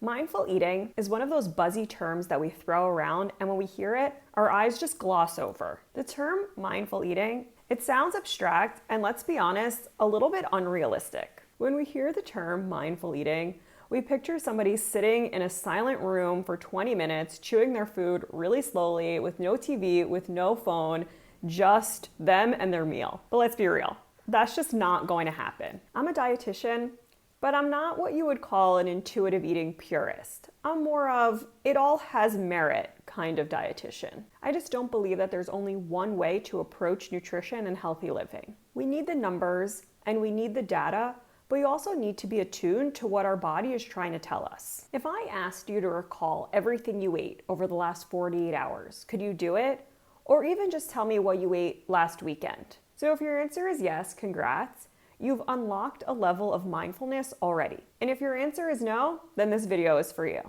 Mindful eating is one of those buzzy terms that we throw around, and when we hear it, our eyes just gloss over. The term mindful eating, it sounds abstract and, let's be honest, a little bit unrealistic. When we hear the term mindful eating, we picture somebody sitting in a silent room for 20 minutes, chewing their food really slowly, with no TV, with no phone, just them and their meal. But let's be real, that's just not going to happen. I'm a dietitian, but I'm not what you would call an intuitive eating purist. I'm more of it all has merit kind of dietitian. I just don't believe that there's only one way to approach nutrition and healthy living. We need the numbers and we need the data, but we also need to be attuned to what our body is trying to tell us. If I asked you to recall everything you ate over the last 48 hours, could you do it? Or even just tell me what you ate last weekend. So if your answer is yes, congrats. You've unlocked a level of mindfulness already. And if your answer is no, then this video is for you.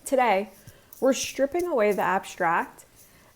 Today, we're stripping away the abstract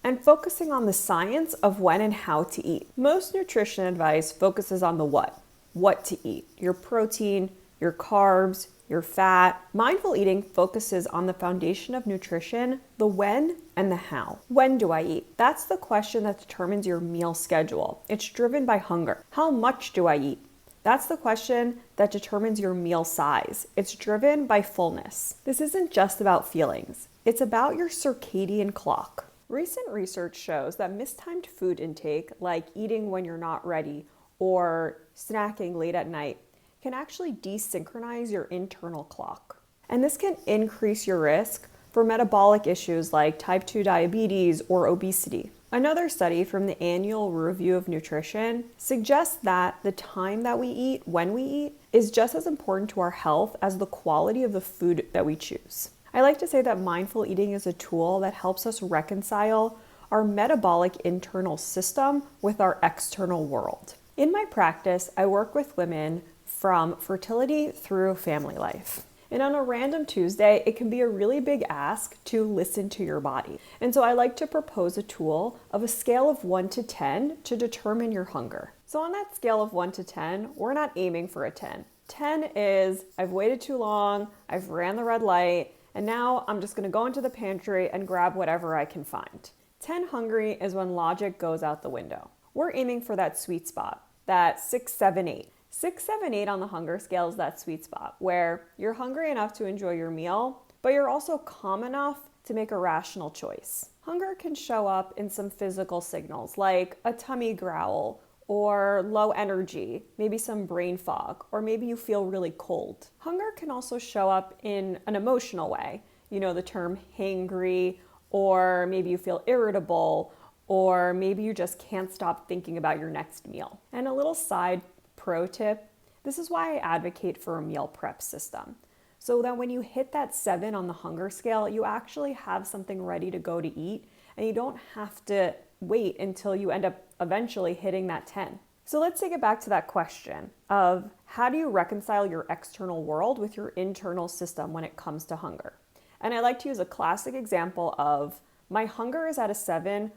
and focusing on the science of when and how to eat. Most nutrition advice focuses on the what to eat, your protein, your carbs, your fat. Mindful eating focuses on the foundation of nutrition, the when and the how. When do I eat? That's the question that determines your meal schedule. It's driven by hunger. How much do I eat? That's the question that determines your meal size. It's driven by fullness. This isn't just about feelings. It's about your circadian clock. Recent research shows that mistimed food intake, like eating when you're not ready or snacking late at night, can actually desynchronize your internal clock. And this can increase your risk for metabolic issues like type 2 diabetes or obesity. Another study from the Annual Review of Nutrition suggests that the time that we eat, when we eat, is just as important to our health as the quality of the food that we choose. I like to say that mindful eating is a tool that helps us reconcile our metabolic internal system with our external world. In my practice, I work with women from fertility through family life. And on a random Tuesday, it can be a really big ask to listen to your body. And so I like to propose a tool of a scale of 1 to 10 to determine your hunger. So on that scale of 1 to 10, we're not aiming for a 10. 10 is, I've waited too long, I've ran the red light, and now I'm just gonna go into the pantry and grab whatever I can find. 10 hungry is when logic goes out the window. We're aiming for that sweet spot, that 6, 7, 8. 6, 7, 8 on the hunger scale is that sweet spot where you're hungry enough to enjoy your meal, but you're also calm enough to make a rational choice. Hunger can show up in some physical signals like a tummy growl or low energy, maybe some brain fog, or maybe you feel really cold. Hunger can also show up in an emotional way. You know the term hangry, or maybe you feel irritable, or maybe you just can't stop thinking about your next meal. And a little side pro tip, this is why I advocate for a meal prep system. So that when you hit that 7 on the hunger scale, you actually have something ready to go to eat and you don't have to wait until you end up eventually hitting that 10. So let's take it back to that question of how do you reconcile your external world with your internal system when it comes to hunger? And I like to use a classic example of my hunger is at a 7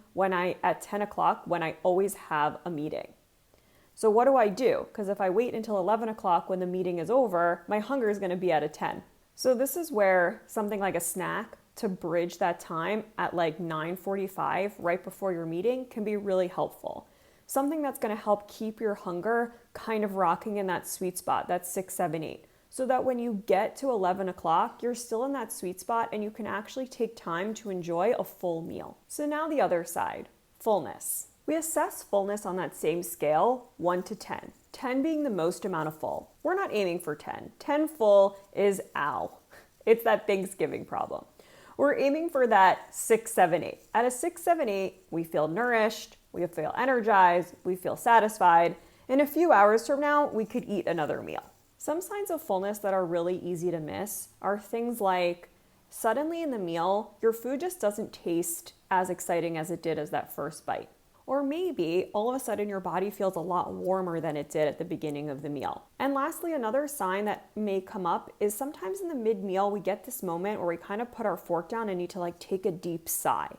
at 10 o'clock when I always have a meeting. So what do? Because if I wait until 11 o'clock when the meeting is over, my hunger is going to be at a 10. So this is where something like a snack to bridge that time at like 9:45 right before your meeting can be really helpful. Something that's going to help keep your hunger kind of rocking in that sweet spot, that 6, 7, 8. So that when you get to 11 o'clock, you're still in that sweet spot and you can actually take time to enjoy a full meal. So now the other side, fullness. We assess fullness on that same scale, 1 to 10. 10 being the most amount of full. We're not aiming for 10. 10 full is ow. It's that Thanksgiving problem. We're aiming for that 6, 7, 8. At a 6, 7, 8, we feel nourished, we feel energized, we feel satisfied. In a few hours from now, we could eat another meal. Some signs of fullness that are really easy to miss are things like suddenly in the meal, your food just doesn't taste as exciting as it did as that first bite. Or maybe all of a sudden your body feels a lot warmer than it did at the beginning of the meal. And lastly, another sign that may come up is sometimes in the mid-meal we get this moment where we kind of put our fork down and need to take a deep sigh.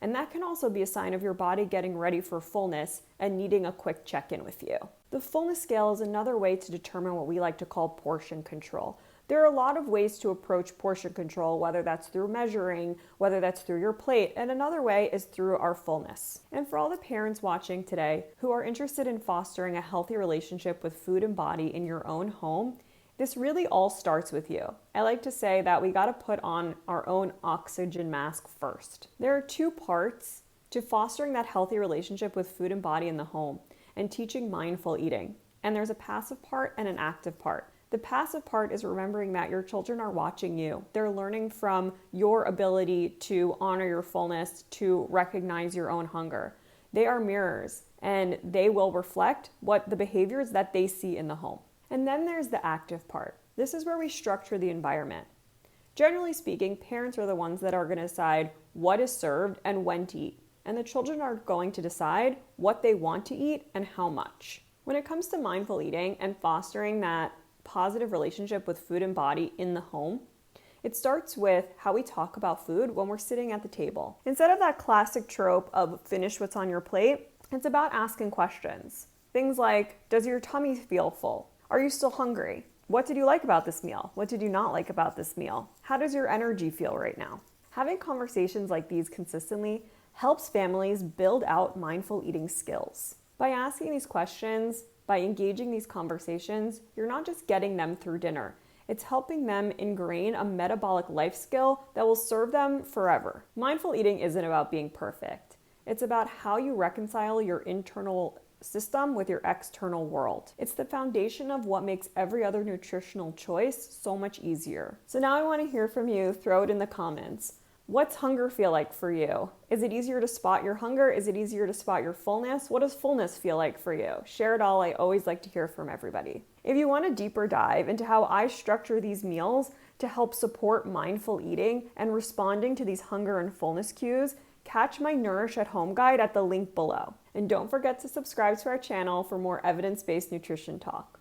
And that can also be a sign of your body getting ready for fullness and needing a quick check-in with you. The fullness scale is another way to determine what we like to call portion control. There are a lot of ways to approach portion control, whether that's through measuring, whether that's through your plate, and another way is through our fullness. And for all the parents watching today who are interested in fostering a healthy relationship with food and body in your own home, this really all starts with you. I like to say that we got to put on our own oxygen mask first. There are two parts to fostering that healthy relationship with food and body in the home and teaching mindful eating. And there's a passive part and an active part. The passive part is remembering that your children are watching you. They're learning from your ability to honor your fullness, to recognize your own hunger. They are mirrors, and they will reflect what the behaviors that they see in the home. And then there's the active part. This is where we structure the environment. Generally speaking, parents are the ones that are going to decide what is served and when to eat. And the children are going to decide what they want to eat and how much. When it comes to mindful eating and fostering that positive relationship with food and body in the home, it starts with how we talk about food when we're sitting at the table. Instead of that classic trope of finish what's on your plate, it's about asking questions. Things like, does your tummy feel full? Are you still hungry? What did you like about this meal? What did you not like about this meal? How does your energy feel right now? Having conversations like these consistently helps families build out mindful eating skills. By asking these questions, by engaging these conversations, you're not just getting them through dinner. It's helping them ingrain a metabolic life skill that will serve them forever. Mindful eating isn't about being perfect. It's about how you reconcile your internal system with your external world. It's the foundation of what makes every other nutritional choice so much easier. So now I want to hear from you. Throw it in the comments. What's hunger feel like for you? Is it easier to spot your hunger? Is it easier to spot your fullness? What does fullness feel like for you? Share it all. I always like to hear from everybody. If you want a deeper dive into how I structure these meals to help support mindful eating and responding to these hunger and fullness cues, catch my Nourish at Home guide at the link below. And don't forget to subscribe to our channel for more evidence-based nutrition talk.